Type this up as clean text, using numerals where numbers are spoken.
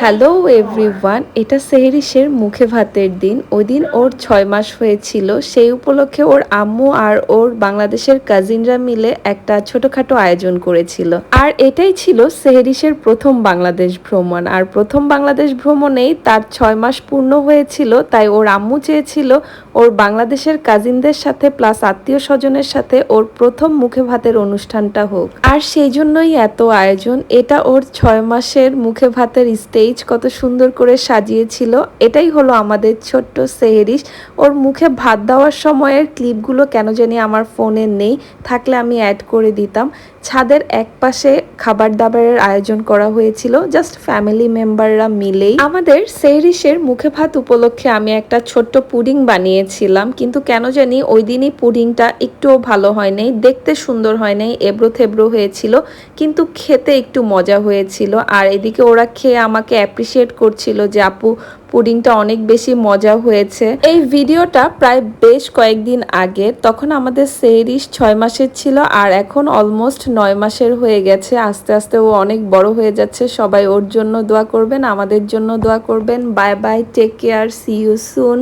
Hello everyone, এটা সেহরিশের মুখে ভাতের দিন। ওই দিন ওর 6 মাস হয়েছিল। সেই উপলক্ষে ওর আম্মু আর ওর বাংলাদেশের কাজিনরা মিলে একটা ছোটখাটো আয়োজন করেছিল। আর এটাই ছিল সেহরিশের প্রথম বাংলাদেশ ভ্রমণ। আর প্রথম বাংলাদেশ ভ্রমণেই তার 6 মাস পূর্ণ হয়েছিল, তাই ওর আম্মু চেয়েছিল ওর বাংলাদেশের কাজিনদের সাথে প্লাস আত্মীয় স্বজনের সাথে ওর প্রথম মুখে ভাতের অনুষ্ঠানটা হোক। আর সেই জন্যই এত আয়োজন। এটা ওর 6 মাসের মুখে ভাতের স্টেজ কত সুন্দর করে সাজিয়েছিল। এটাই হলো আমাদের ছোট্ট সেহরিশ। ওর মুখে ভাত দেওয়ার সময়ের ক্লিপগুলো কেন জানি আমার ফোনে নেই, থাকলে আমি অ্যাড করে দিতাম। ছাদের এক পাশে খাবার দাবারের আয়োজন করা হয়েছিল, জাস্ট ফ্যামিলি মেম্বাররা মিলেই। আমাদের সেহরিশের মুখে ভাত উপলক্ষে আমি একটা ছোট্ট পুডিং বানিয়েছিলাম, কিন্তু কেন জানি ওই দিনই পুডিংটা একটুও ভালো হয় নাই, দেখতে সুন্দর হয় নাই, এবড়ো থেবড়ো হয়েছিল, কিন্তু খেতে একটু মজা হয়েছিল। আর এদিকে ওরা খেয়ে আমাকে অ্যাপ্রিসিয়েট করছিল যে আপু পুডিংটা অনেক বেশি মজা হয়েছে। এই ভিডিওটা প্রায় বেশ কয়েকদিন আগে, তখন আমাদের সেহরিশ 6 মাসের ছিল আর এখন অলমোস্ট 9 মাসের হয়ে গেছে। আস্তে আস্তে ও অনেক বড় হয়ে যাচ্ছে। সবাই ওর জন্য দোয়া করবেন, আমাদের জন্য দোয়া করবেন। Bye bye, take care, see you soon.